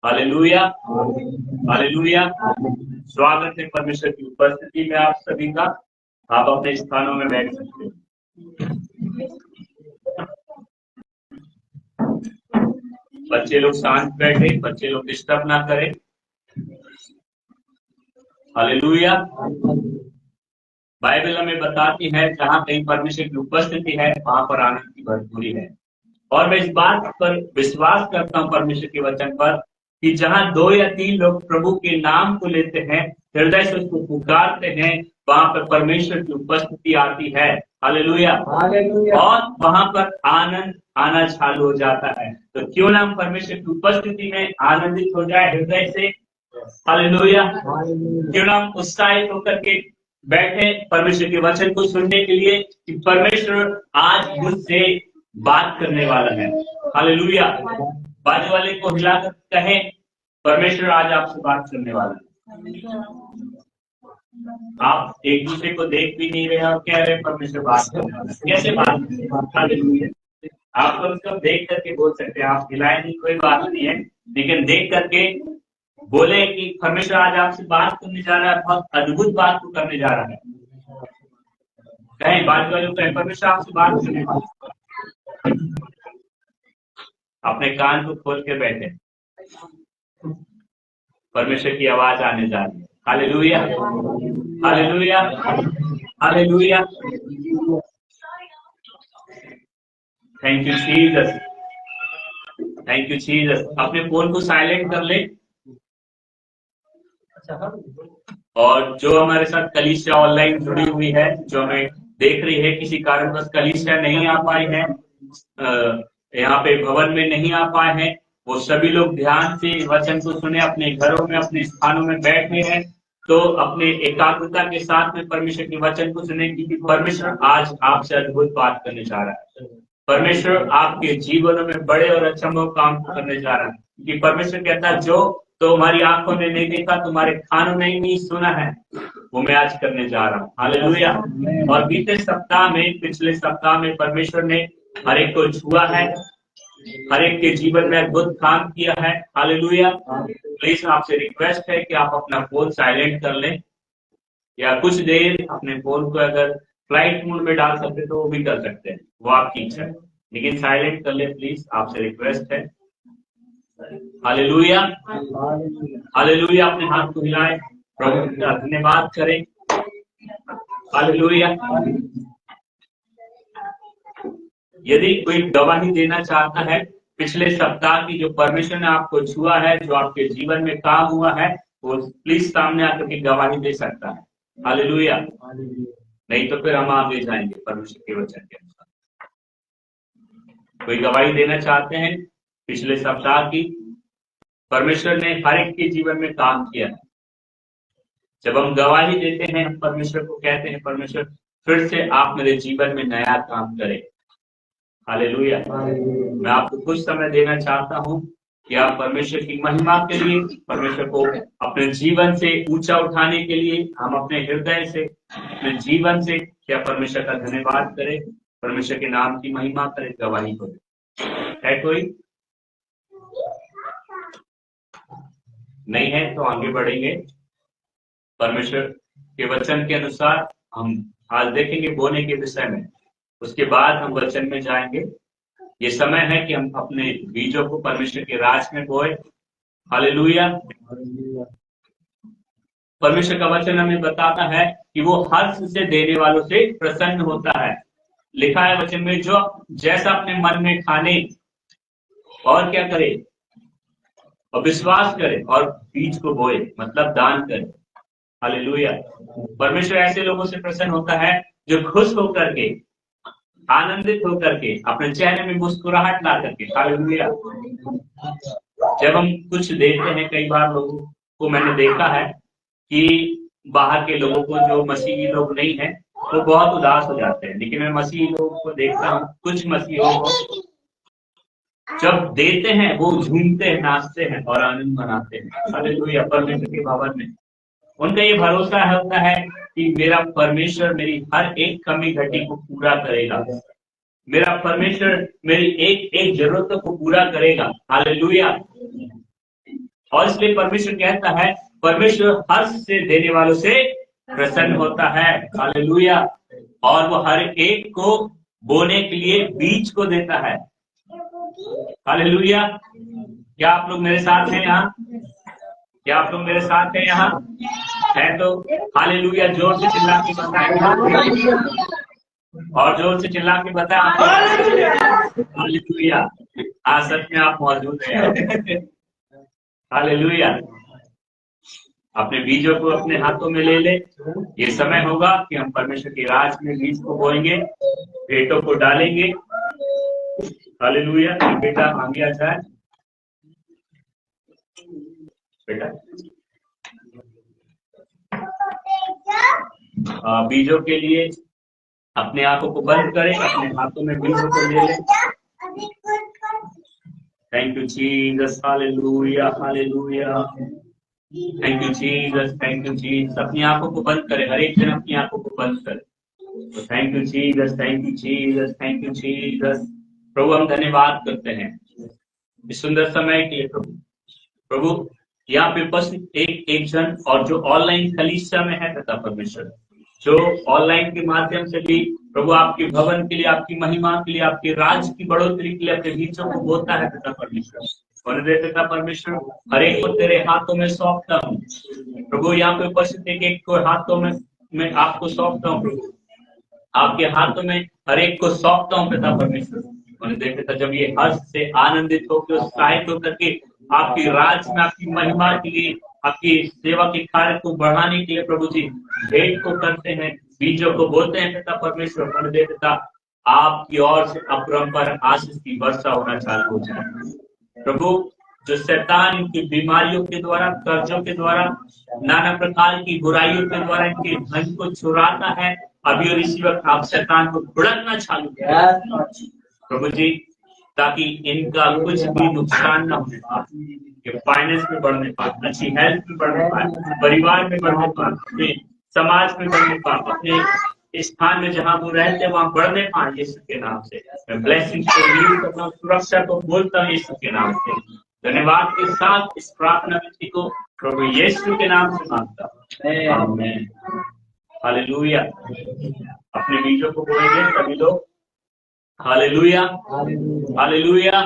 Hallelujah, hallelujah. स्वागत है परमेश्वर की उपस्थिति में आप सभी का। आप अपने स्थानों में बैठ सकते हैं। बच्चे लोग शांत बैठे, बच्चे लोग डिस्टर्ब ना करें। हालेलुया। बाइबल हमें बताती है जहाँ कहीं परमेश्वर की उपस्थिति है वहां पर आनंद की भरपूरी है। और मैं इस बात पर विश्वास करता हूँ परमेश्वर के वचन पर कि जहाँ 2 या 3 लोग प्रभु के नाम को लेते हैं, हृदय से उसको पुकारते हैं, वहां पर परमेश्वर की उपस्थिति आती है। हालेलुया। और वहां पर आनंद आना चालू हो जाता है। तो क्यों ना हम परमेश्वर की उपस्थिति में आनंदित हो जाए हृदय से। हालेलुया। क्यों ना हम उत्साहित होकर के बैठे परमेश्वर के वचन को सुनने के लिए कि परमेश्वर आज मुझसे बात करने वाला है। हालेलुया। बाजू वाले को हिलाकर कहे परमेश्वर आज आपसे बात करने वाला है। आप एक दूसरे को देख भी नहीं रहे और कह रहे परमेश्वर बात करने वाला है। कैसे बात करें? हालेलुया। आप तो देख करके बोल सकते हैं, आप हिलाए नहीं कोई बात नहीं है, लेकिन देख करके बोले कि परमेश्वर आज आपसे बात करने जा रहा है, बहुत अद्भुत बात को करने जा रहा है। कहें बात वालों कहें परमेश्वर आपसे बात करने वाला। अपने कान को खोल के बैठे, परमेश्वर की आवाज आने जा रही है। Hallelujah, hallelujah, hallelujah. Thank you Jesus, thank you Jesus. अपने फोन को साइलेंट कर ले। और जो हमारे साथ कलीसिया ऑनलाइन जुड़ी हुई है, जो हमें देख रही है, किसी कारणवश कलीसिया नहीं आ पाई है, यहाँ पे भवन में नहीं आ पाए हैं, वो सभी लोग ध्यान से वचन को सुने, अपने घरों में अपने स्थानों में बैठे हैं। तो अपने एकाग्रता के साथ में परमेश्वर के वचन को सुने, क्योंकि परमेश्वर आज आपसे अद्भुत बात करने जा रहा है। परमेश्वर आपके जीवनों में बड़े और अचंभव काम करने जा रहा है। क्योंकि परमेश्वर कहता है जो तुम्हारी आंखों ने नहीं देखा, तुम्हारे कानों ने नहीं सुना है, वो मैं आज करने जा रहा हूँ। हालेलुया। और बीते सप्ताह में, पिछले सप्ताह में परमेश्वर ने हर एक को छुआ है, हर एक के जीवन में अद्भुत काम किया है। हालेलुया। प्लीज आपसे रिक्वेस्ट है कि आप अपना फोन साइलेंट कर लें, या कुछ देर अपने फोन को अगर फ्लाइट मोड में डाल सकते तो वो भी कर सकते हैं, वो आपकी इच्छा है, लेकिन साइलेंट कर ले प्लीज, आपसे रिक्वेस्ट है। Hallelujah, hallelujah. अपने हाथ को हिलाएं, प्रभु का धन्यवाद करें। हालेलुया। यदि कोई गवाही देना चाहता है पिछले सप्ताह की, जो परमेश्वर ने आपको छुआ है, जो आपके जीवन में काम हुआ है, वो प्लीज सामने आकर के गवाही दे सकता है। हालेलुया। नहीं तो फिर हम आगे जाएंगे परमेश्वर के वचन के अनुसार। कोई गवाही देना चाहते हैं पिछले सप्ताह की? परमेश्वर ने हर एक के जीवन में काम किया है। जब हम गवाही देते हैं, हम परमेश्वर को कहते हैं परमेश्वर फिर से आप मेरे जीवन में नया काम करें। हालेलुया। मैं आपको कुछ समय देना चाहता हूं कि आप परमेश्वर की महिमा के लिए, परमेश्वर को अपने जीवन से ऊंचा उठाने के लिए, हम अपने हृदय से, अपने जीवन से क्या परमेश्वर का धन्यवाद करें, परमेश्वर के नाम की महिमा करें, गवाही को है। कोई नहीं है तो आगे बढ़ेंगे। परमेश्वर के वचन के अनुसार हम आज देखेंगे बोने के विषय में, उसके बाद हम वचन में जाएंगे। ये समय है कि हम अपने बीजों को परमेश्वर के राज में बोए। हालेलुया। परमेश्वर का वचन हमें बताता है कि वो हर्ष से देने वालों से प्रसन्न होता है। लिखा है वचन में, जो जैसा अपने मन में ठाने और क्या करे, और विश्वास करे और बीज को बोए, मतलब दान करे। हालेलुया। परमेश्वर ऐसे लोगों से प्रसन्न होता है जो खुश होकर के, आनंदित होकर के, अपने चेहरे में मुस्कुराहट ला करके। हालेलुया। जब हम कुछ देते हैं, कई बार लोगों को मैंने देखा है कि बाहर के लोगों को, जो मसीही लोग नहीं है, वो बहुत उदास हो जाते हैं, लेकिन मैं मसीही लोगों को देखता हूँ, कुछ मसीहियों को जब देते हैं वो झूमते हैं, नाचते हैं और आनंद मनाते हैं। हालेलुया। परमेश्वर के भवन में उनका ये भरोसा होता है कि मेरा परमेश्वर मेरी हर एक कमी घटी को पूरा करेगा, मेरा परमेश्वर मेरी एक एक जरूरतों को पूरा करेगा। हालेलुया। और इसलिए परमेश्वर कहता है, परमेश्वर हर्ष से देने वालों से प्रसन्न होता है। हालेलुया। और वो हर एक को बोने के लिए बीज को देता है। हालेलुया। क्या आप लोग मेरे साथ हैं यहाँ? क्या आप लोग मेरे साथ हैं यहाँ? है तो हालेलुया जोर से चिल्ला के बताएं, और जोर से चिल्ला के बताएं हालेलुया। आज सच में आप मौजूद हैं। हालेलुया। अपने बीजों को अपने हाथों में ले ले। ये समय होगा कि हम परमेश्वर के राज में बीज को बोएंगे, भेंटों को डालेंगे। हालेलुया। बेटा आगे आ जाए बेटा। बीजों के लिए अपने आंखों को बंद करें, अपने हाथों में बीजों को ले लें। Thank you Jesus. Hallelujah hallelujah. Thank you Jesus, thank you Jesus. अपनी आंखों को बंद करें, हर एक दिन अपनी आंखों को बंद करें। तो thank you Jesus, thank you Jesus, thank you Jesus. प्रभु हम धन्यवाद करते हैं इस सुंदर समय के लिए। प्रभु यहाँ पे उपस्थित एक जन और जो ऑनलाइन कलीसिया में है तथा परमेश्वर जो ऑनलाइन के माध्यम से भी प्रभु आपके भवन के लिए, आपकी महिमा के लिए, आपके राज की बढ़ोतरी के लिए अपने बीजों को बोता है तथा परमेश्वर और देता परमेश्वर हर एक को तेरे हाथों में सौंपता हूँ। प्रभु यहाँ पे उपस्थित एक को हाथों में मैं आपको सौंपता हूँ। प्रभु आपके हाथों में हर एक को सौंपता हूँ पिता परमेश्वर। और देखता जब ये हर्ष से आनंदित होकर उत्साहित होकर के आपकी राज में, आपकी महिमा के लिए, आपकी सेवा के कार्य को बढ़ाने के लिए प्रभु जी भेंट को करते हैं, बीजों को बोलते हैं पिता परमेश्वर। और देवता आपकी ओर से अपरंपार आशीष की वर्षा होना चालू हो जाए। प्रभु जो शैतान इनकी बीमारियों के द्वारा, कर्जों के द्वारा, नाना प्रकार की बुराइयों के द्वारा इनके धन को चुराता है, अभी और इसी वक्त आप शैतान को भुड़कना चालू करें प्रभु जी, ताकि इनका कुछ भी नुकसान न होने पाए, फाइनेंस में बढ़ने पाए, अच्छी हेल्थ में बढ़ने पाए, परिवार में बढ़ने पाए, अपने समाज में बढ़ने पाए, अपने स्थान में जहाँ वो रहते हैं वहां बढ़ने पाए। यीशु के नाम से मैं ब्लेसिंग को रिलीज करता हूँ, सुरक्षा को बोलता हूँ यीशु के नाम से। धन्यवाद के साथ इस प्रार्थना विधि को प्रभु यीशु के नाम से मांगता हूँ, आमीन। हालेलुया। अपने बीजों को बोलेंगे सभी लोग। Hallelujah hallelujah.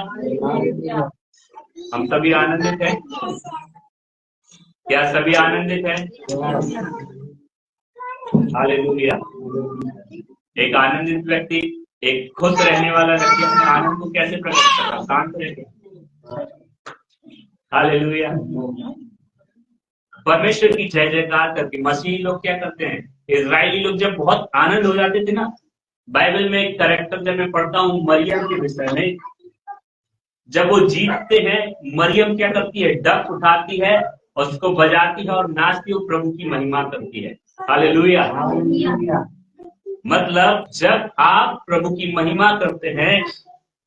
हम सभी आनंदित हैं? क्या सभी आनंदित हैं? हालेलुया। एक आनंदित व्यक्ति, एक खुश रहने वाला व्यक्ति अपने आनंद को कैसे प्रकट करता है? शांत रहकर। हालेलुया। परमेश्वर की जय जयकार करके मसीही लोग क्या करते हैं? इजरायली लोग जब बहुत आनंद हो जाते थे ना, बाइबल में एक कैरेक्टर जब मैं पढ़ता हूँ मरियम के विषय में, जब वो जीतते हैं मरियम क्या करती है? डफ उठाती है और उसको बजाती है और नाचती है, प्रभु की महिमा करती है। हालेलुया। मतलब जब आप प्रभु की महिमा करते हैं,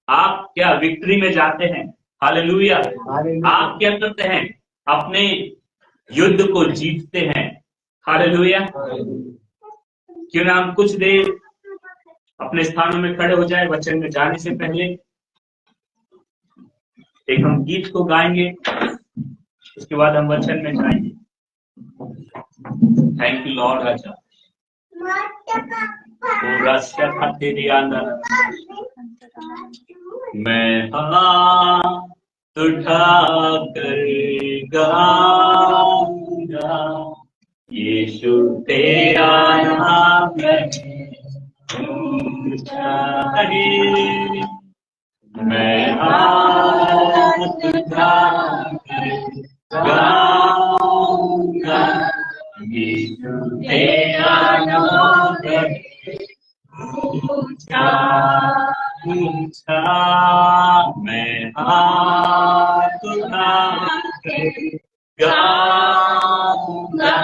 आप क्या विक्ट्री में जाते हैं। हालेलुया। आप क्या करते हैं? अपने युद्ध को जीतते हैं। हालेलुया। क्यों ना हम कुछ देर अपने स्थानों में खड़े हो जाए। वचन में जाने से पहले एक हम गीत को गाएंगे, उसके बाद हम वचन में जाएंगे। Thank you Lord. राजा मैं हाथ उठा कर गाऊंगा, यीशु तेरा नाम मैं हाथ उठाकर गाऊंगा, यीशु तेरा नाम ऊंचा ऊंचा। मैं हाथ उठाकर गाऊंगा,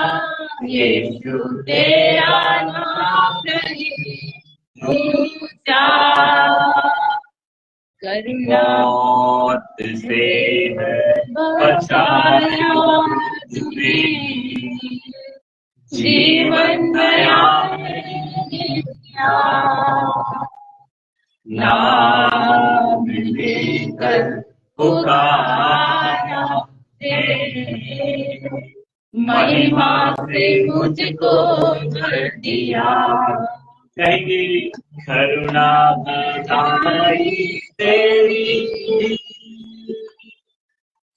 यीशु तेरा नाम ऊंचा। करुणा मौत से है बचाया तुझे, जीवन नया नाम लेकर पुकारा तेरे महिमा से मुझको भर दिया। कहेंगे करुणा भलाई तेरी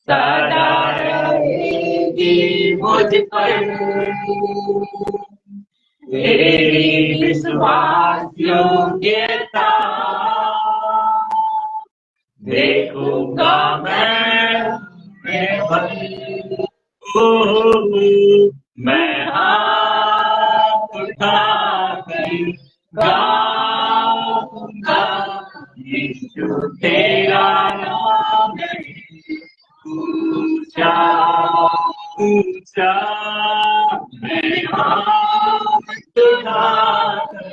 सदा रहेगी मुझ पर, तेरी विश्वास योग्यता देखूंगा मैं मैं हाथ उठाकर गाऊंगा, यीशु तेरा नाम ऊंचा ऊंचा, मैं हाथ उठाकर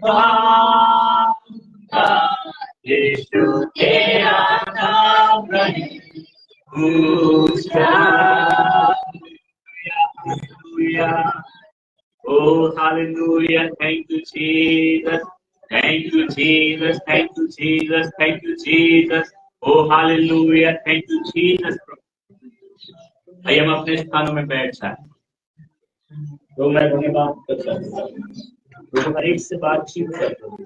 गाऊंगा, यीशु तेरा नाम ऊंचा। Oh, hallelujah. Thank you, Jesus. Thank you, Jesus. Thank you, Jesus. Thank you, Jesus. Oh, hallelujah. Thank you, Jesus. आइए हम अपने स्थानों में बैठ जाए। तो मैं धन्यवाद करता हूँ, तो एक से बातचीत करता हूँ।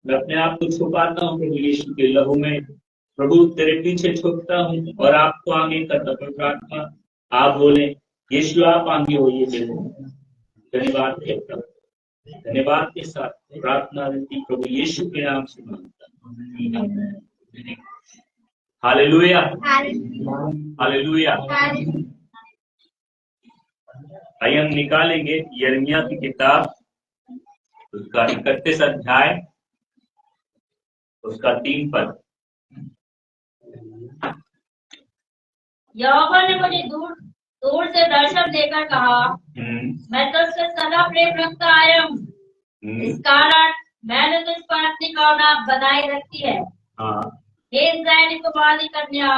मैं अपने आप को छुपाता हूँ प्रभु यीशु के लहू में। प्रभु तेरे पीछे छुपता हूँ और आपको आगे करता हूँ। प्रार्थना आप बोले, यीशु आप आगे होइए। धन्यवाद करता हूँ, धन्यवाद के साथ प्रार्थना विनती प्रभु यीशु के नाम से मांगता हूँ। Hallelujah, hallelujah. आइए हम निकालेंगे यिर्मयाह की किताब, उसका 31 अध्याय, उसका 3 पद। यहोवा ने मुझे दूर दूर से दर्शन देकर कहा, मैं तुझसे सदा प्रेम रखता आया हूँ, इस कारण मैंने तुझ पर अपनी करुणा बनाए रखी है। हे इस्राएली कुमारी कन्या।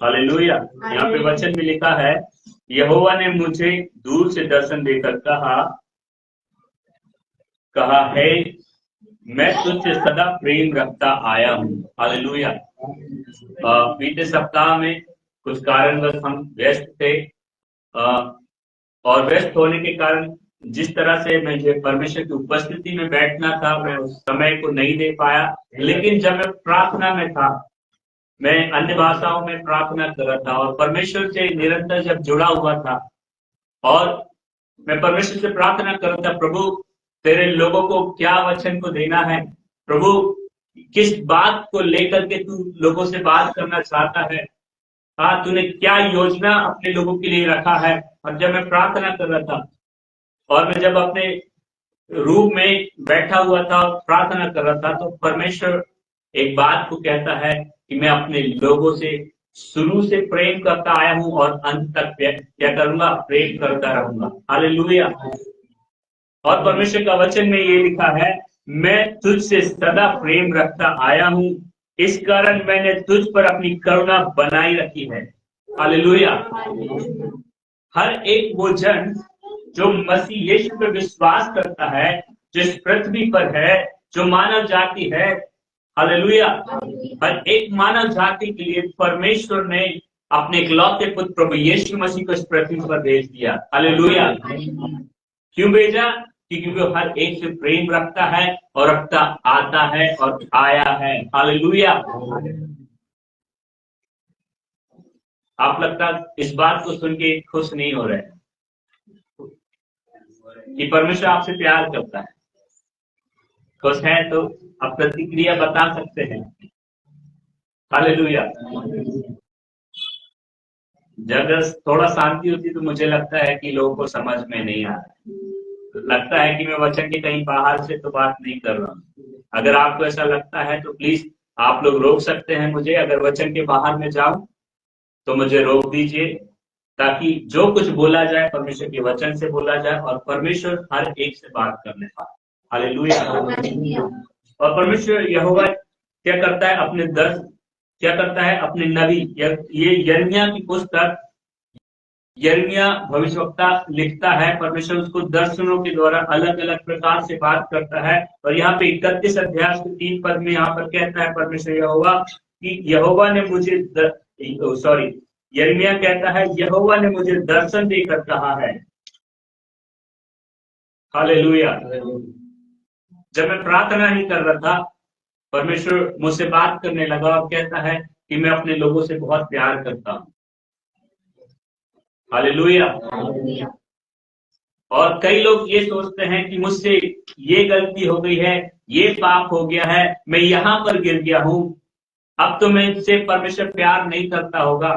हालेलुया। यहाँ पे वचन में लिखा है, यहोवा ने मुझे दूर से दर्शन देकर कहा है, मैं तुझसे सदा प्रेम रखता आया हूँ। हालेलुया। बीते सप्ताह में कुछ कारणवश हम व्यस्त थे, और व्यस्त होने के कारण जिस तरह से मुझे परमेश्वर की उपस्थिति में बैठना था, मैं उस समय को नहीं दे पाया। लेकिन जब मैं प्रार्थना में था, मैं अन्य भाषाओं में प्रार्थना कर रहा था और परमेश्वर से निरंतर जब जुड़ा हुआ था, और मैं परमेश्वर से प्रार्थना कर रहा था, प्रभु तेरे लोगों को क्या वचन को देना है, प्रभु किस बात को लेकर के तू लोगों से बात करना चाहता है, हाँ तूने क्या योजना अपने लोगों के लिए रखा है। और जब मैं प्रार्थना कर रहा था और मैं जब अपने रूम में बैठा हुआ था प्रार्थना कर रहा था, तो परमेश्वर एक बात को कहता है कि मैं अपने लोगों से शुरू से प्रेम करता आया हूं और अंत तक क्या करूंगा, प्रेम करता रहूंगा। हालेलुया। और परमेश्वर का वचन में ये लिखा है, मैं तुझसे सदा प्रेम रखता आया हूं, इस कारण मैंने तुझ पर अपनी करुणा बनाई रखी है। हालेलुया। हर एक वो जन जो मसीह यीशु पर विश्वास करता है, जो इस पृथ्वी पर है, जो मानव जाति है, हालेलुया, हर एक मानव जाति के लिए परमेश्वर ने अपने इकलौते पुत्र प्रभु यीशु मसीह को इस पृथ्वी पर भेज दिया। हालेलुया। क्यों भेजा? क्योंकि वो हर एक से प्रेम रखता है और रखता आता है और आया है। हालेलुया। आप लगता इस बात को सुन के खुश नहीं हो रहे कि परमेश्वर आपसे प्यार करता है। खुश है तो आप प्रतिक्रिया बता सकते हैं। हालेलुया। जब थोड़ा शांति होती तो मुझे लगता है कि लोगों को समझ में नहीं आ रहा, लगता है कि मैं वचन के कहीं बाहर से तो बात नहीं कर रहा हूँ। अगर आपको ऐसा लगता है तो प्लीज आप लोग रोक सकते हैं मुझे। अगर वचन के बाहर में जाऊं तो मुझे रोक दीजिए, ताकि जो कुछ बोला जाए परमेश्वर के वचन से बोला जाए और परमेश्वर हर एक से बात करने पाए। हालेलुया। और परमेश्वर यहोवा क्या करता है, अपने दर्श क्या करता है, अपने नबी, ये यिर्मयाह की पुस्तक, यिर्मयाह भविष्यवक्ता लिखता है, परमेश्वर उसको दर्शनों के द्वारा अलग अलग प्रकार से बात करता है। और यहाँ पे 31 अध्याय के 3 पद में यहाँ पर कहता है परमेश्वर यहोवा कि यहोवा ने मुझे यिर्मयाह कहता है यहोवा ने मुझे दर्शन देकर कहा है। हालेलुया। जब मैं प्रार्थना नहीं कर रहा था, परमेश्वर मुझसे बात करने लगा और कहता है कि मैं अपने लोगों से बहुत प्यार करता हूं। हालेलुया। और कई लोग ये सोचते हैं कि मुझसे ये गलती हो गई है, ये पाप हो गया है, मैं यहां पर गिर गया हूं, अब तो मैं इससे परमेश्वर प्यार नहीं करता होगा,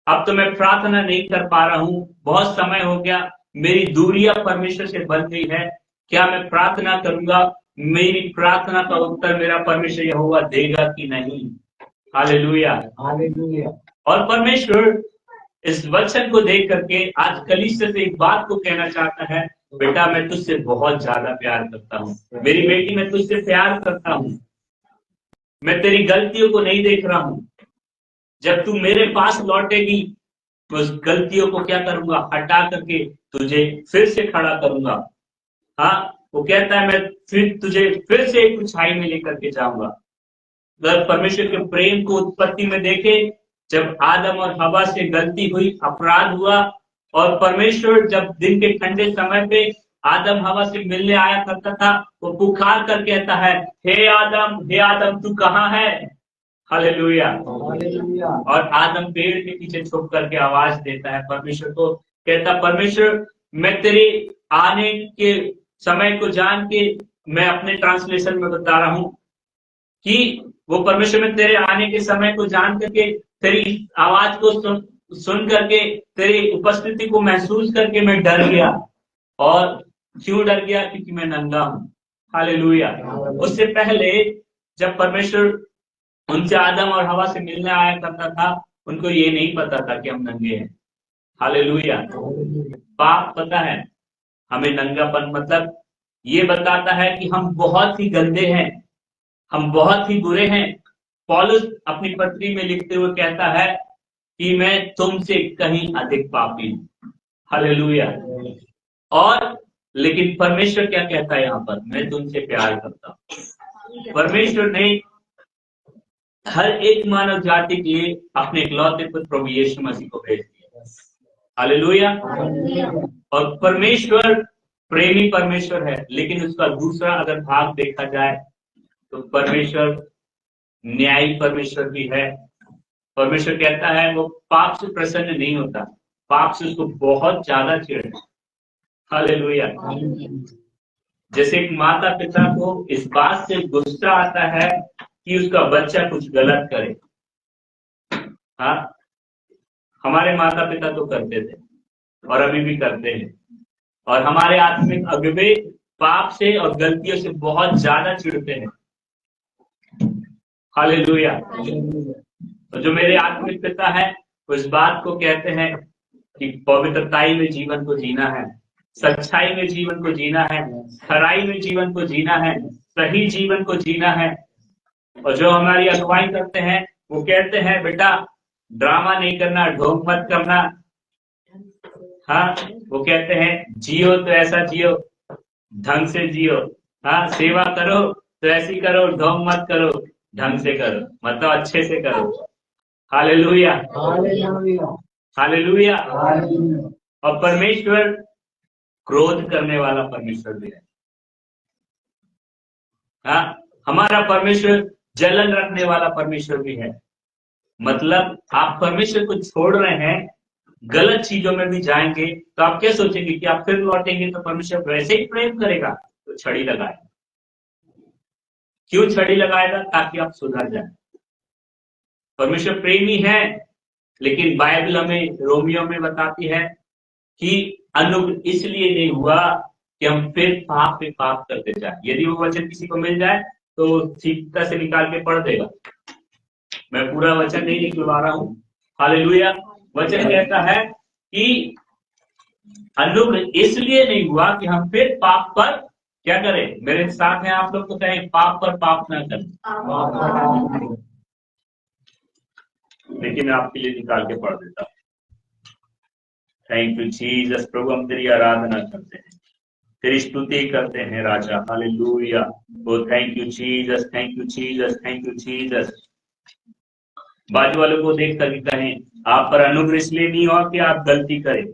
अब तो मैं प्रार्थना नहीं कर पा रहा हूं, बहुत समय हो गया, मेरी दूरियां परमेश्वर से बन गई है, क्या मैं प्रार्थना करूंगा, मेरी प्रार्थना का उत्तर मेरा परमेश्वर यहोवा देगा कि नहीं। हालेलुया। हालेलुया। और परमेश्वर इस वचन को देख करके आज कलीसिया से एक बात को कहना चाहता है, बेटा मैं तुझसे बहुत ज्यादा प्यार करता हूँ, मेरी बेटी मैं तुझसे प्यार करता हूँ, मैं तेरी गलतियों को नहीं देख रहा हूँ, जब तू मेरे पास लौटेगी तो उस गलतियों को क्या करूंगा, हटा करके तुझे फिर से खड़ा करूंगा। हाँ, वो कहता है मैं फिर तुझे फिर से एक ऊंचाई में लेकर के जाऊंगा। अगर परमेश्वर के प्रेम को उत्पत्ति में देखे, जब आदम और हवा से गलती हुई, अपराध हुआ, और परमेश्वर जब दिन के ठंडे समय पे आदम हवा से मिलने आया करता था, वो पुकार कर कहता है हे आदम तू कहाँ है। हालेलुया। और आदम पेड़ के पीछे छुप करके आवाज देता है परमेश्वर को, कहता परमेश्वर मैं तेरे आने के समय को जान के, मैं अपने ट्रांसलेशन में बता रहा हूं कि वो परमेश्वर में तेरे आने के समय को जान करके, तेरी आवाज को सुन करके, तेरी उपस्थिति को महसूस करके मैं डर गया। और क्यों डर गया? क्योंकि मैं नंगा हूं। हालेलुया। उससे पहले जब परमेश्वर उनसे आदम और हवा से मिलने आया करता था, उनको ये नहीं पता था कि हम नंगे हैं। हालेलुया। पाप पता है हमें, नंगापन मतलब ये बताता है कि हम बहुत ही गंदे हैं, हम बहुत ही बुरे हैं। पौलुस अपनी पत्री में लिखते हुए कहता है कि मैं तुमसे कहीं अधिक पापी हूं। हालेलुया। और लेकिन परमेश्वर क्या कहता है यहाँ पर, मैं तुमसे प्यार करता हूं। परमेश्वर ने हर एक मानव जाति के लिए अपने इकलौते पुत्र प्रभु यीशु मसीह को भेज दिया। हालेलुया। और परमेश्वर प्रेमी परमेश्वर है, लेकिन उसका दूसरा अगर भाग देखा जाए तो परमेश्वर न्यायी परमेश्वर भी है। परमेश्वर कहता है वो पाप से प्रसन्न नहीं होता, पाप से उसको बहुत ज्यादा चिढ़ है। हालेलुया। जैसे एक माता पिता को इस बात से गुस्सा आता है कि उसका बच्चा कुछ गलत करे। हाँ, हमारे माता पिता तो करते थे और अभी भी करते हैं, और हमारे आत्मिक अगुवे पाप से और गलतियों से बहुत ज्यादा चिढ़ते हैं। हालेलुया। तो जो मेरे आत्मिक पिता है उस बात को कहते हैं कि पवित्रताई में जीवन को जीना है, सच्चाई में जीवन को जीना है, खराई में जीवन को जीना है, सही जीवन को जीना है। और जो हमारी अगुवाई करते हैं वो कहते हैं बेटा ड्रामा नहीं करना, ढोंग मत करना। हाँ, वो कहते हैं जियो तो ऐसा जियो, ढंग से जियो। हाँ, सेवा करो तो ऐसी करो, ढोंग मत करो, ढंग से करो, मतलब अच्छे से करो। हालेलुया। हालेलुया। और परमेश्वर क्रोध करने वाला परमेश्वर भी है। हाँ, हमारा परमेश्वर जलन रखने वाला परमेश्वर भी है। मतलब आप परमेश्वर को छोड़ रहे हैं, गलत चीजों में भी जाएंगे तो आप क्या सोचेंगे कि आप फिर लौटेंगे तो परमेश्वर वैसे ही प्रेम करेगा? तो छड़ी लगाएगा। क्यों छड़ी लगाएगा? ताकि आप सुधर जाए। परमेश्वर प्रेमी है, लेकिन बाइबल हमें रोमियो में बताती है कि अनुग्रह इसलिए नहीं हुआ कि हम फिर पाप पे पाप करते जाए। यदि वो वचन किसी को मिल जाए तो ठीक से निकाल के पढ़ देगा। मैं पूरा वचन नहीं निकलवा रहा हूं। हालेलुया। वचन कहता है कि अनुग्रह इसलिए नहीं हुआ कि हम फिर पाप पर क्या करें। मेरे साथ में आप लोग तो कहें पाप पर पाप ना करें। लेकिन मैं आपके लिए निकाल के पढ़ देता हूं। Thank you Jesus. प्रभु हम तेरी आराधना करते हैं, तेरी स्तुति करते हैं राजा। Hallelujah. Oh thank you Jesus, thank you Jesus, thank you Jesus. बाजू वालों को देख कर कहें, आप पर अनुग्रह इसलिए नहीं हुआ कि आप गलती करें।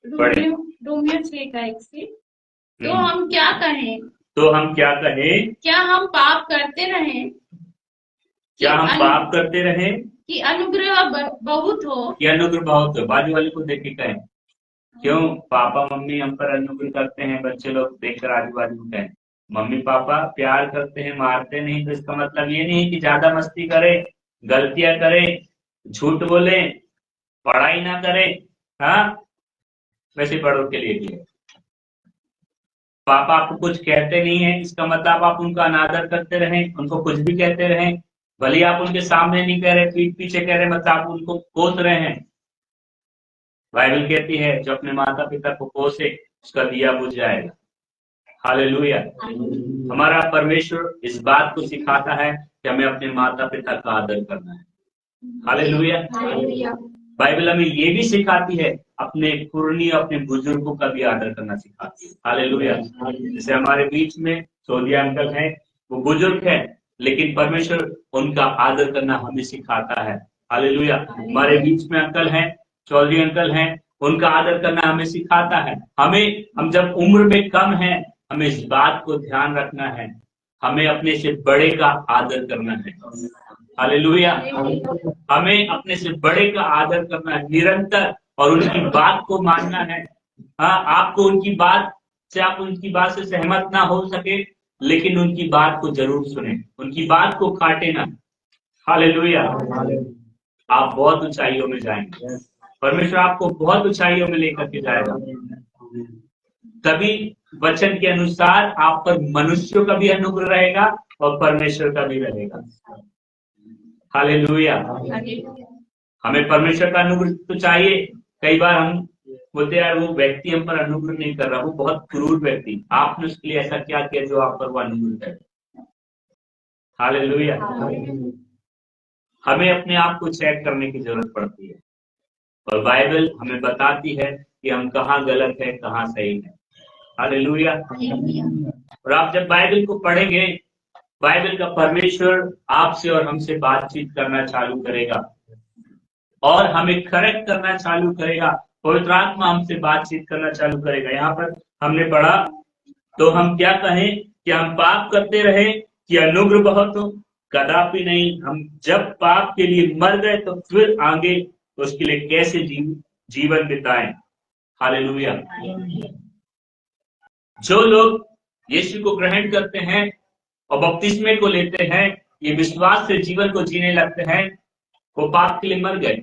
रोमियो 6:1 तो हम क्या कहें? तो हम क्या कहें? क्या हम पाप करते रहें? क्या हम पाप करते रहें? कि अनुग्रह बहुत हो? कि अनुग्रह बहुत हो। बाजू वाले को देख के कहें, क्यों पापा मम्मी हम पर अनुग्रह करते हैं? बच्चे लोग देखकर आजू बाजू में कहें, मम्मी पापा प्यार करते हैं, मारते नहीं। तो इसका मतलब ये नहीं कि ज्यादा मस्ती करें, गलतियां करें, झूठ बोले, पढ़ाई ना करें। हाँ, वैसे बड़ों के लिए भी है। पापा आपको कुछ कहते नहीं है, इसका मतलब आप उनका अनादर करते रहें, उनको कुछ भी कहते रहें, भले आप उनके सामने नहीं कह रहे, पीठ पीछे कह रहे, मतलब आप उनको कोस रहे हैं। बाइबल कहती है जो अपने माता पिता को कोसे उसका दिया बुझ जाएगा। हालेलुया। हमारा परमेश्वर इस बात को सिखाता है कि हमें अपने माता पिता का आदर करना है। हालेलुया। बाइबल हमें ये भी सिखाती है अपने पुरानी अपने बुजुर्गों का भी आदर करना सिखाती है। हालेलुया। जैसे हमारे बीच में सोदिया अंकल हैं, वो बुजुर्ग हैं, लेकिन परमेश्वर उनका आदर करना हमें सिखाता है। हालेलुया। हमारे बीच में अंकल हैं, चौधरी अंकल हैं, उनका आदर करना हमें सिखाता है। हम जब उम्र में कम हैं, हमें इस बात को ध्यान रखना है, हमें अपने से बड़े का आदर करना है। हालेलुया। हमें अपने से बड़े का आदर करना है निरंतर, और उनकी बात को मानना है। हाँ, आपको उनकी बात से, आप उनकी बात से सहमत ना हो सके, लेकिन उनकी बात को जरूर सुने, उनकी बात को काटे ना। हालेलुया। आप बहुत ऊंचाइयों में जाएंगे, परमेश्वर आपको बहुत ऊंचाइयों में लेकर के जाएगा। तभी वचन के अनुसार आप पर मनुष्यों का भी अनुग्रह रहेगा और परमेश्वर का भी रहेगा। हालेलुया। हमें परमेश्वर का अनुग्रह तो चाहिए। कई बार हम बोलते यार वो व्यक्ति हम पर अनुग्रह नहीं कर रहा, वो बहुत क्रूर व्यक्ति, आपने उसके लिए ऐसा क्या किया जो आप पर वो अनुग्रह करे? हालेलुया। हमें अपने आप को चेक करने की जरूरत पड़ती है, और बाइबल हमें बताती है कि हम कहाँ गलत है, कहाँ सही है। हालेलुया। और आप जब बाइबल को पढ़ेंगे, बाइबल का परमेश्वर आपसे और हमसे बातचीत करना चालू करेगा और हमें करेक्ट करना चालू करेगा। पवित्र आत्मा हमसे बातचीत करना चालू करेगा। यहाँ पर हमने पढ़ा, तो हम क्या कहें कि हम पाप करते रहे कि अनुग्रह बहुत हो? कदापि नहीं। हम जब पाप के लिए मर गए तो फिर आगे उसके लिए कैसे जीवन बिताएं। हालेलुया। जो लोग यीशु को ग्रहण करते हैं और बपतिस्मे को लेते हैं, ये विश्वास से जीवन को जीने लगते हैं, वो पाप के लिए मर गए।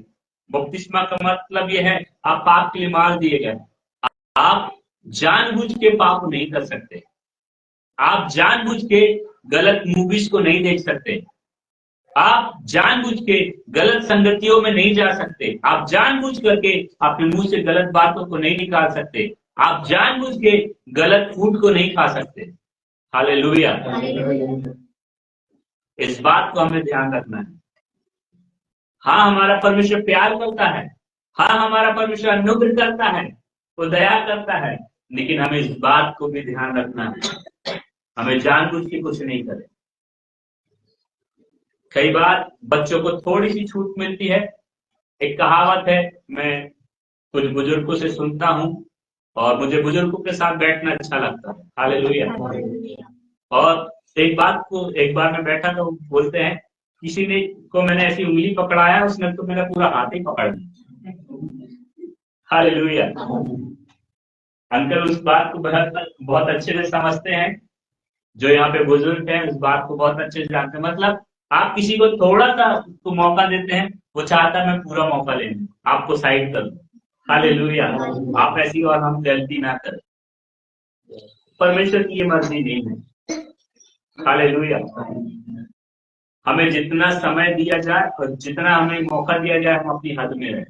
बपतिस्मा का मतलब ये है आप पाप के लिए मार दिए गए। आप जानबूझ के पाप नहीं कर सकते, आप जानबूझ के गलत मूवीज को नहीं देख सकते, आप जानबूझ के गलत संगतियों में नहीं जा सकते, आप जानबूझ करके अपने मुंह से गलत बातों को नहीं निकाल सकते, आप जानबूझ के गलत फूड को नहीं खा सकते। हालेलुया। इस बात को हमें ध्यान रखना है। हाँ, हमारा परमेश्वर प्यार करता है, हाँ हमारा परमेश्वर अनुग्रह करता है, वो दया करता है, लेकिन हमें इस बात को भी ध्यान रखना है, हमें जानबूझ के कुछ नहीं करें। कई बार बच्चों को थोड़ी सी छूट मिलती है। एक कहावत है, मैं कुछ बुजुर्गों से सुनता हूँ और मुझे बुजुर्गों के साथ बैठना अच्छा लगता है। हालेलुया। और एक बार मैं बैठा तो बोलते हैं, किसी ने को मैंने ऐसी उंगली पकड़ाया, उसने तो मेरा पूरा हाथ ही पकड़ लिया। हालेलुया। अंकल उस बात को बहुत अच्छे से समझते हैं, जो यहाँ पे बुजुर्ग हैं उस बात को बहुत अच्छे से जानते हैं। मतलब आप किसी को थोड़ा सा तो मौका देते हैं, वो चाहता है मैं पूरा मौका ले लूं, आपको साइड कर दूं। हालेलुया। आप ऐसी और हम गलती ना करें, परमेश्वर की ये मर्जी नहीं है। हालेलुया। हमें जितना समय दिया जाए और जितना हमें मौका दिया जाए, हम अपनी हद में रहें।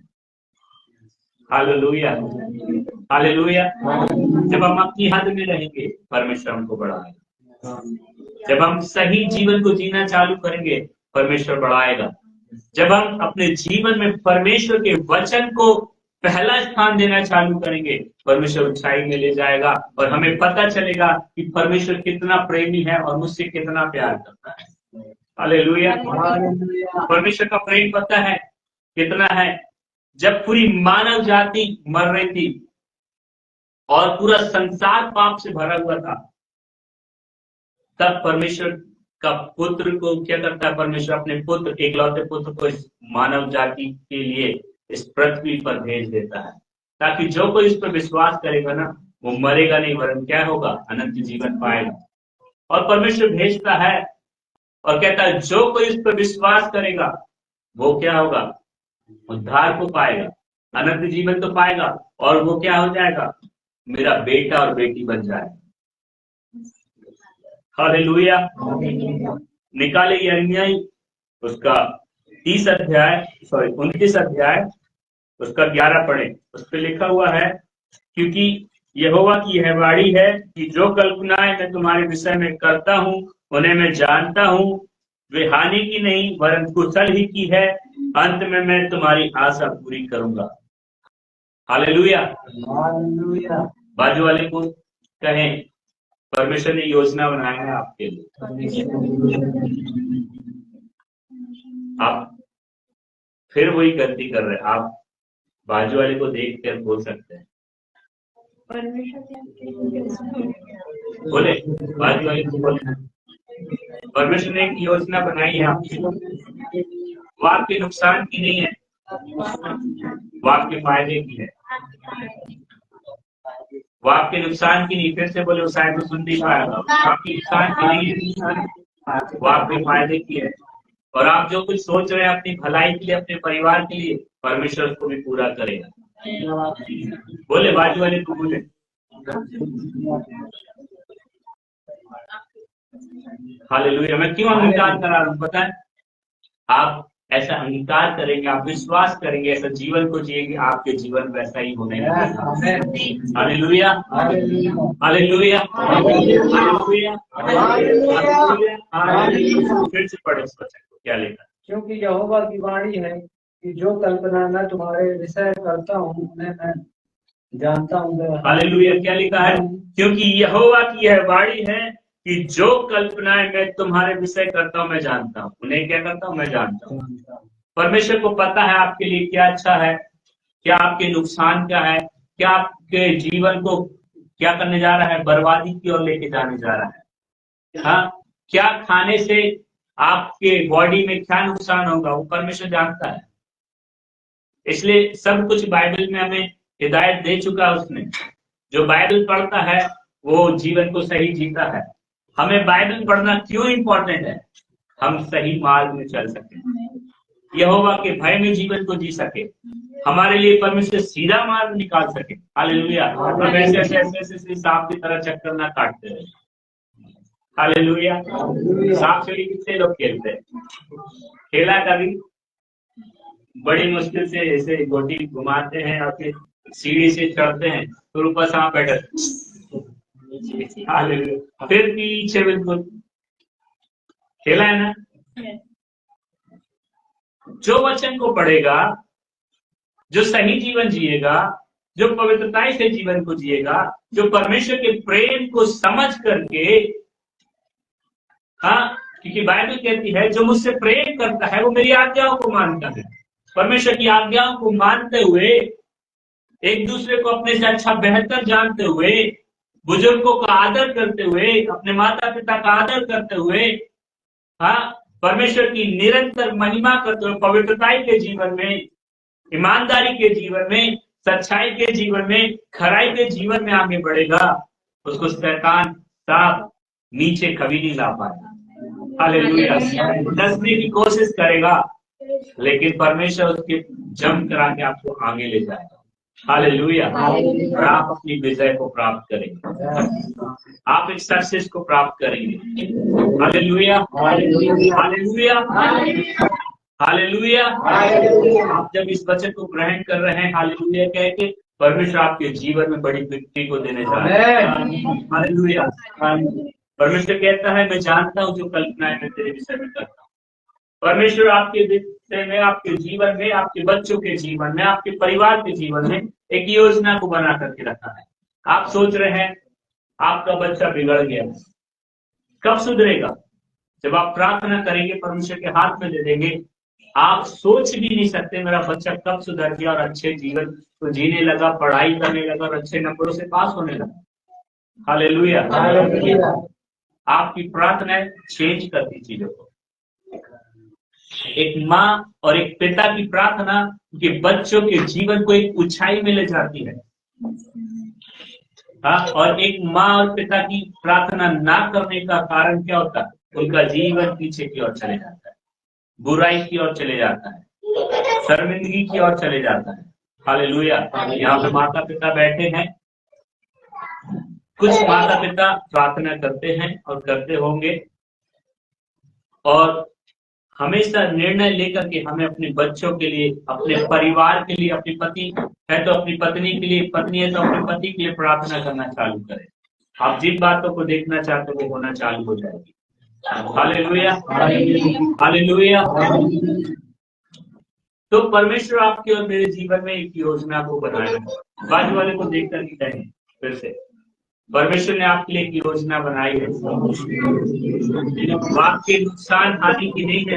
हालेलुया। हालेलुया। जब हम अपनी हद में रहेंगे, परमेश्वर हमको बढ़ाएगा। जब हम सही जीवन को जीना चालू करेंगे, परमेश्वर बढ़ाएगा। जब हम अपने जीवन में परमेश्वर के वचन को पहला स्थान देना चालू करेंगे, परमेश्वर ऊंचाई में ले जाएगा और हमें पता चलेगा कि परमेश्वर कितना प्रेमी है और मुझसे कितना प्यार करता है। हालेलुया। परमेश्वर का प्रेम पता है कितना है। जब पूरी मानव जाति मर रही थी और पूरा संसार पाप से भरा हुआ था, तब परमेश्वर का पुत्र को क्या करता है, परमेश्वर अपने पुत्र, एकलौते पुत्र को इस मानव जाति के लिए इस पृथ्वी पर भेज देता है, ताकि जो कोई इस पर विश्वास करेगा ना, वो मरेगा नहीं वरन क्या होगा, अनंत जीवन पाएगा। और परमेश्वर भेजता है और कहता है जो कोई इस पर विश्वास करेगा वो क्या होगा, उद्धार को पाएगा, अनंत जीवन तो पाएगा, और वो क्या हो जाएगा, मेरा बेटा और बेटी बन जाएगा। हालेलुया। निकाले यिर्मयाह उसका 29 अध्याय उसका 11 पढ़े। उस पर लिखा हुआ है, क्योंकि यहोवा की यह वाणी है कि जो कल्पनाएं मैं तुम्हारे विषय में करता हूँ उन्हें मैं जानता हूँ, वे हानि की नहीं वरन कुशल ही की है, अंत में मैं तुम्हारी आशा पूरी करूंगा। हालेलुया। बाजू वाले को कहें, परमेश्वर ने योजना बनाया है आपके लिए। आप फिर वही गलती कर रहे हैं। आप बाजू वाले को देख कर बोल सकते हैं, बोले बाजू वाले को बोले, परमेश्वर ने एक योजना बनाई है आपके लिए, वो आपके नुकसान की नहीं है, वो आपके फायदे की है। वो आपके नुकसान की नहीं, फिर से बोले, शायद सुन नहीं पाएगा, आपके नुकसान की नहीं है, वो आपके फायदे की है। और आप जो कुछ सोच रहे हैं अपनी भलाई के लिए, अपने परिवार के लिए, परमेश्वर उसको भी पूरा करेगा। बोले बाजू वाले को बोले, हालेलुया। मैं क्यों अंगीकार करा रहा हूँ पता है? आप ऐसा अंगीकार करेंगे, आप विश्वास करेंगे, ऐसा जीवन को जिएंगे, आपके जीवन वैसा ही होने लगेगा। Hallelujah, hallelujah, hallelujah. फिर से पढ़े इस वचन को, क्या लिखा? क्योंकि यहोवा की वाणी है कि जो कल्पना मैं तुम्हारे विषय करता हूँ उन्हें मैं जानता हूँ। हालेलुया। क्या लिखा है? क्योंकि यहोवा की यह वाणी है कि जो कल्पनाएं मैं तुम्हारे विषय करता हूं मैं जानता हूं। उन्हें क्या करता हूं? मैं जानता हूं। परमेश्वर को पता है आपके लिए क्या अच्छा है, क्या आपके नुकसान क्या है, क्या आपके जीवन को क्या करने जा रहा है, बर्बादी की ओर लेके जाने जा रहा है। हाँ, क्या खाने से आपके बॉडी में क्या नुकसान होगा, वो परमेश्वर जानता है। इसलिए सब कुछ बाइबल में हमें हिदायत दे चुका है उसने। जो बाइबल पढ़ता है वो जीवन को सही जीता है। हमें बाइबल पढ़ना क्यों इंपॉर्टेंट है? हम सही मार्ग में चल सके, यहोवा के भय में जीवन को जी सके, हमारे लिए परमेश्वर सीधा मार्ग निकाल सके। हालेलुया। हम ऐसे सांप की तरह चक्कर ना काटते रहे। हालेलुया। सांप सीढ़ी कितने लोग खेलते हैं? खेला कभी? बड़ी मुश्किल से ऐसे गोटी घुमाते हैं और फिर सीढ़ी से चढ़ते हैं, तो ऊपर सांप बैठे, फिर पीछे बिल्कुल। खेला है ना? जो वचन को पढ़ेगा, जो सही जीवन जिएगा, जो पवित्रता से जीवन को जिएगा, जो परमेश्वर के प्रेम को समझ करके, हाँ, क्योंकि बाइबल कहती है जो मुझसे प्रेम करता है वो मेरी आज्ञाओं को मानता है। परमेश्वर की आज्ञाओं को मानते हुए, एक दूसरे को अपने से अच्छा बेहतर जानते हुए, बुजुर्गों का आदर करते हुए, अपने माता पिता का आदर करते हुए, हाँ, परमेश्वर की निरंतर महिमा करते हुए, पवित्रताई के जीवन में, ईमानदारी के जीवन में, सच्चाई के जीवन में, खराई के जीवन में आगे बढ़ेगा, उसको शैतान सांप नीचे कभी नहीं ला पाएगा। हालेलुया। डसने की कोशिश करेगा लेकिन परमेश्वर उसके जम करा के आपको आगे ले जाएगा। हालेलुया। और आप अपनी विजय को प्राप्त करेंगे, आप एक सक्सेस को प्राप्त करेंगे। Hallelujah, hallelujah, hallelujah. आप जब इस वचन को ग्रहण कर रहे हैं, हालेलुया कह के, परमेश्वर आपके जीवन में बड़ी विक्ट्री को देने जा रहा है। हालेलुया। परमेश्वर कहता है मैं जानता हूँ जो कल्पनाएं मैं तेरे विषय में करता हूँ। परमेश्वर आपके विषय में, आपके जीवन में, आपके बच्चों के जीवन में, आपके परिवार के जीवन में एक योजना को बना करके रखा है। आप सोच रहे हैं आपका बच्चा बिगड़ गया, कब सुधरेगा? जब आप प्रार्थना करेंगे, परमेश्वर के हाथ में दे देंगे, आप सोच भी नहीं सकते मेरा बच्चा कब सुधर गया और अच्छे जीवन को जीने लगा, पढ़ाई करने लगा और अच्छे नंबरों से पास होने लगा। हालेलुया। आपकी प्रार्थना चेंज करती चीजों को। एक माँ और एक पिता की प्रार्थना के बच्चों के जीवन को एक ऊंचाई में ले जाती है। और एक माँ और पिता की प्रार्थना ना करने का कारण क्या होता है? उनका जीवन पीछे की ओर चले जाता है, बुराई की ओर चले जाता है, शर्मिंदगी की ओर चले जाता है। हालेलुया। यहाँ पे माता पिता बैठे हैं, कुछ माता पिता प्रार्थना करते हैं और करते होंगे, और हमेशा निर्णय लेकर के हमें अपने बच्चों के लिए, अपने परिवार के लिए, अपनी पति है तो अपनी पत्नी के लिए, पत्नी है तो अपने पति के लिए प्रार्थना करना चालू करें। आप जिन बातों को देखना चाहते हो वो होना चालू हो जाएगी। Hallelujah, hallelujah. तो परमेश्वर आपके और मेरे जीवन में एक योजना को बनाया। बाजू वाले को देख कर कहें फिर से, परमेश्वर ने आपके लिए एक योजना बनाई है। वो आपके नुकसान हानि की नहीं है,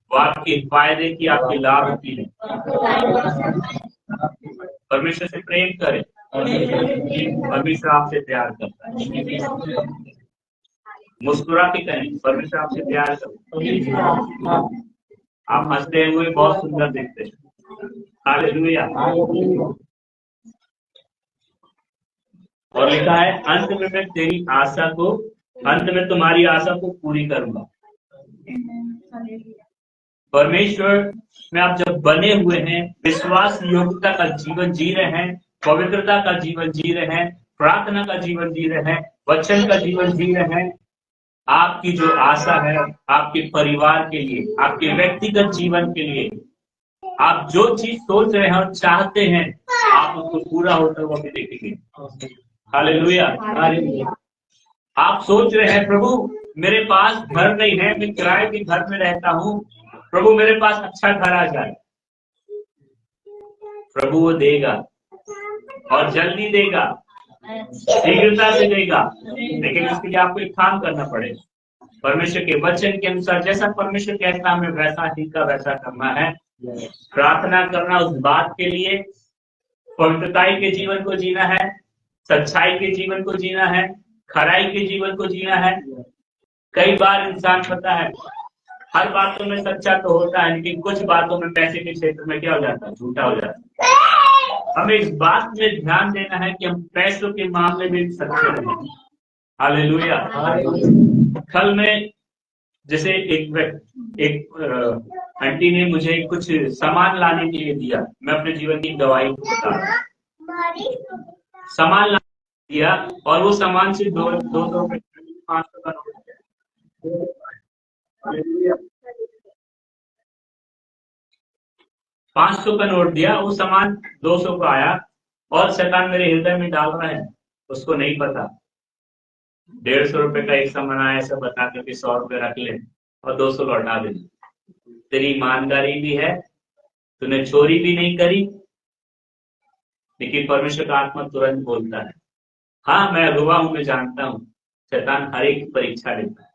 वो आपके फायदे की, आपके लाभ की है। परमेश्वर से प्रेम करें, परमेश्वर आपसे प्यार करता है। मुस्कुरा के कहें, परमेश्वर आपसे प्यार करता है। आप हंसते हुए बहुत सुंदर दिखते हैं। हालेलुया। और लिखा है, अंत में मैं तेरी आशा को, अंत में तुम्हारी आशा को पूरी करूंगा। परमेश्वर में आप जब बने हुए हैं, विश्वास योग्यता का जीवन जी रहे हैं, पवित्रता का जीवन जी रहे हैं, प्रार्थना का जीवन जी रहे हैं, वचन का जीवन जी रहे हैं, आपकी जो आशा है आपके परिवार के लिए, आपके व्यक्तिगत जीवन के लिए, आप जो चीज सोच रहे हैं और चाहते हैं, आप उसको पूरा होता हुआ भी देखेंगे। हालेलुया। आप सोच रहे हैं, प्रभु मेरे पास घर नहीं है, मैं किराए के घर में रहता हूँ, प्रभु मेरे पास अच्छा घर आ जाए। प्रभु वो देगा और जल्दी देगा, शीघ्रता से देगा, लेकिन इसके लिए आपको एक काम करना पड़ेगा। परमेश्वर के वचन के अनुसार जैसा परमेश्वर कहता है हमें वैसा ही का वैसा करना है। प्रार्थना करना उस बात के लिए, पवित्रताई के जीवन को जीना है, सच्चाई के जीवन को जीना है, खराई के जीवन को जीना है। कई बार इंसान पता है हर बातों में सच्चा तो होता है, लेकिन कुछ बातों में पैसे के क्षेत्र में क्या हो जाता है? झूठा हो जाता है। हमें इस बात में ध्यान देना है कि हम पैसों के मामले में सच्चे रहें। हालेलुया। कल में जैसे एक आंटी ने मुझे कुछ सामान लाने के लिए दिया, मैं अपने जीवन की गवाही बता रहा हूं। सामान लाने दिया और वो सामान से 200 रुपए 500 का नोट दिया। 500 का नोट दिया, वो सामान 200 का आया और शैतान मेरे हृदय में डाल रहा है, उसको नहीं पता 150 रुपए का एक सामान आया, ऐसा बता करके 100 रुपए रख ले और 200 लौटा दे। तेरी ईमानदारी भी है, तूने चोरी भी नहीं करी, लेकिन परमेश्वर का आत्मा तुरंत बोलता है, हाँ मैं अगुवा हूं, मैं जानता हूं, शैतान हर एक परीक्षा लेता है।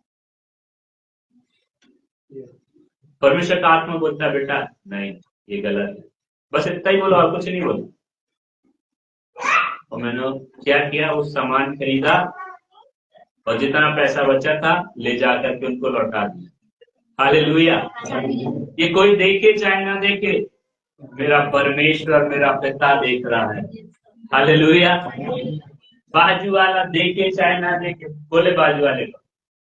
परमेश्वर का आत्मा बोलता है, बेटा नहीं ये गलत है, बस इतना ही बोलो और कुछ नहीं बोलो। और मैंने क्या किया, उस सामान खरीदा और जितना पैसा बचा था ले जा करके उनको लौटा दिया। हालेलुया। ये कोई देखे चाहे ना देखे, मेरा परमेश्वर मेरा पिता देख रहा है। हालेलुया। बाजू वाला देखे चाहे ना देखे, बोले बाजू वाले को,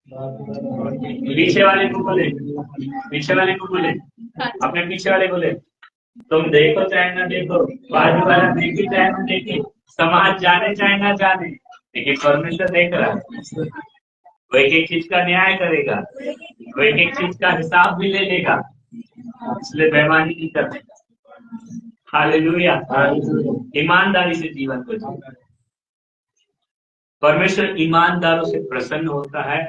पीछे वाले को बोले, पीछे वाले को बोले, अपने पीछे वाले बोले, तुम देखो चाहे ना देखो, बाजू वाला देखे चाहे ना देखे, समाज जाने चाहे ना जाने, लेकिन परमेश्वर देख रहा है। वो एक एक चीज का न्याय करेगा, वो एक एक चीज का हिसाब भी ले लेगा, इसलिए बेईमानी नहीं करना। हालेलुया। ईमानदारी से जीवन को जीना। परमेश्वर ईमानदारों से प्रसन्न होता है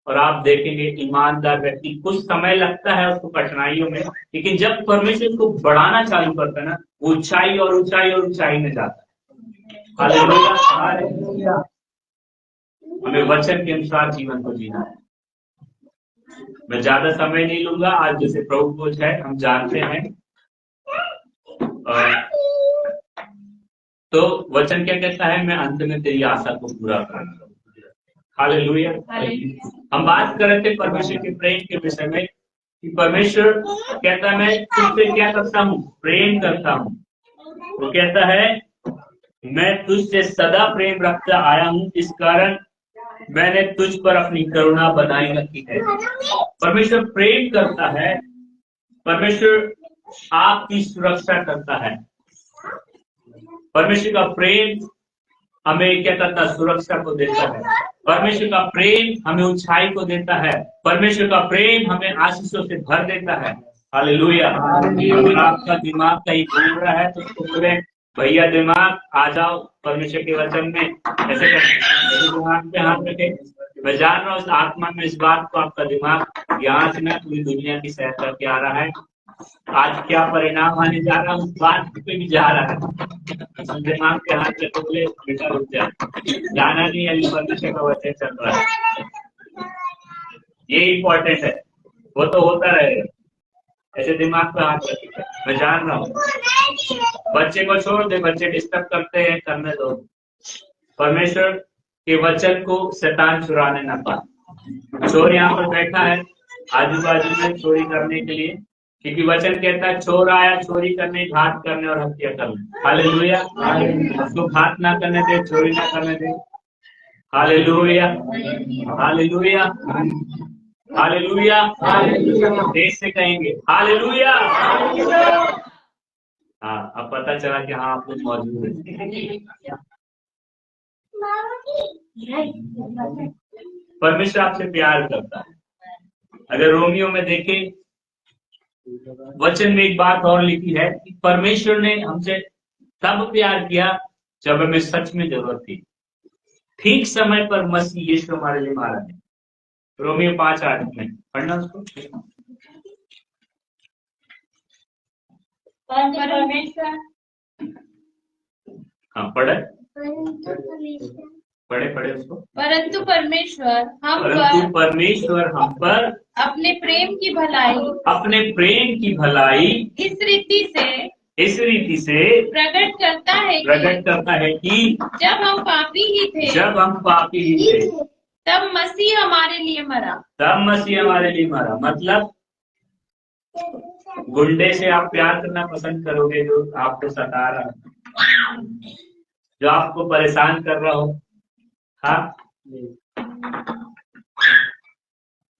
और आप देखेंगे ईमानदार व्यक्ति कुछ समय लगता है उसको कठिनाइयों में, लेकिन जब परमेश्वर उसको बढ़ाना चालू करता है ना, वो ऊंचाई और ऊंचाई और ऊंचाई में जाता है। Hallelujah, hallelujah. हमें वचन के अनुसार जीवन को जीना है। मैं ज्यादा समय नहीं लूंगा, आज जैसे प्रभु बोझ है हम जानते हैं। तो वचन क्या कहता है, मैं अंत में तेरी आशा को पूरा करूंगा। हालेलुया। हम बात कर रहे थे परमेश्वर के प्रेम के विषय में कि परमेश्वर कहता है मैं तुझसे क्या करता हूँ, प्रेम करता हूँ। वो कहता है मैं तुझसे सदा प्रेम रखता आया हूँ, इस कारण मैंने तुझ पर अपनी करुणा बनाई रखी है। परमेश्वर प्रेम करता है, परमेश्वर आपकी सुरक्षा करता है। परमेश्वर का प्रेम हमें क्या करता है, सुरक्षा को देता है। परमेश्वर का प्रेम हमें ऊंचाई को देता है। परमेश्वर का प्रेम हमें आशीषों से भर देता है। हालेलुया। अगर आपका दिमाग कहीं घूम रहा है तो उसको बोले भैया दिमाग आ जाओ परमेश्वर के वचन में। ऐसे दिमाग पे हाथ रखे। मैं जान रहा हूँ इस आत्मा में इस बात को, आपका दिमाग यहाँ से ना पूरी दुनिया की सैर करके आ रहा है। आज क्या परिणाम आने जा रहा है उस बात पे भी जा रहा है। दिमाग के हाथ से बोले बेटा रुक जा, जाना नहीं, अभी परमेश्वर का वचन चल रहा है। ये इम्पोर्टेंट है, वो तो होता रहेगा। ऐसे दिमाग पे हाथ रखिए। मैं जान रहा हूँ बच्चे को छोड़ दे, बच्चे डिस्टर्ब करते हैं, करने दो। परमेश्वर के वचन को शैतान चुराने ना पाए। चोर यहाँ पर बैठा है आजू बाजू में चोरी करने के लिए, क्योंकि वचन कहता है चोर आया चोरी करने, घात करने और हत्या करने। हालेलुया। उसको घात ना करने दे, चोरी ना करने दे। Hallelujah, hallelujah, hallelujah. देश से कहेंगे हालेलुया। हाँ, अब पता चला कि हाँ आप लोग मौजूद हैं। परमेश्वर आपसे प्यार करता है। अगर रोमियो में देखें वचन में एक बात और लिखी है कि परमेश्वर ने हमसे तब प्यार किया जब हमें सच में जरूरत थी, ठीक समय पर मसीह यीशु हमारे लिए मारा है। रोमियो 5:8 में पढ़ना उसको। परमेश्वर, हाँ पढ़े पढ़े उसको। परंतु परमेश्वर हम पर अपने प्रेम की भलाई इस रीति से प्रकट करता है कि जब हम पापी ही थे तब मसीह हमारे लिए मरा। मतलब गुंडे से आप प्यार करना पसंद करोगे जो आपको सता रहा है, जो आपको परेशान कर रहा हो, हाँ,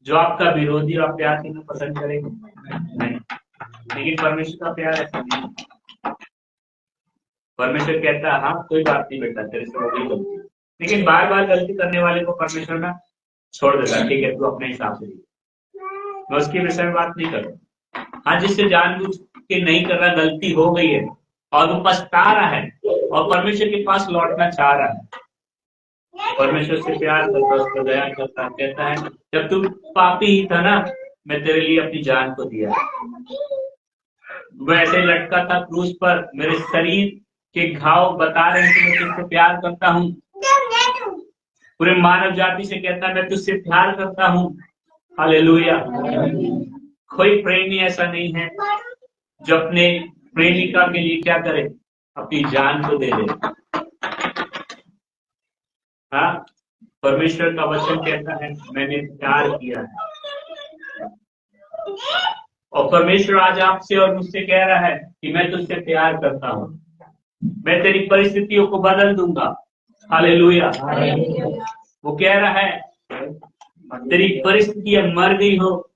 जो आपका विरोधी आप प्यार करना पसंद करेंगे नहीं। लेकिन परमेश्वर का प्यार ऐसा नहीं। परमेश्वर कहता है हाँ कोई बात नहीं बेटा, तेरे से हो गई गलती, लेकिन बार बार गलती करने वाले को परमेश्वर ना छोड़ देगा। ठीक है, तू अपने हिसाब से, मैं उसके विषय में बात नहीं करूँ। हाँ, जिससे जानबूझ के नहीं कर रहा, गलती हो गई है और वो पछता रहा है और परमेश्वर के पास लौटना चाह रहा है, परमेश्वर से प्यार करता, उसको दया करता, कहता है जब तू पापी ही था ना, मैं तेरे लिए अपनी जान को दिया। वैसे लटका था क्रूस पर, मेरे शरीर के घाव बता रहे हैं कि मैं तुझसे प्यार करता हूँ। पूरे मानव जाति से कहता है मैं तुझसे प्यार करता हूँ। हालेलुया। कोई प्रेमी ऐसा नहीं है जो अपने प्रेमिका के लिए क्या करे, अपनी जान को दे दे। हाँ, परमेश्वर का वचन कहता है मैंने प्यार किया है, और परमेश्वर आज आपसे और मुझसे कह रहा है कि मैं तुझसे प्यार करता हूँ, मैं तेरी परिस्थितियों को बदल दूंगा। हालेलुया। वो कह रहा है तेरी परिस्थितियां मर गई हो,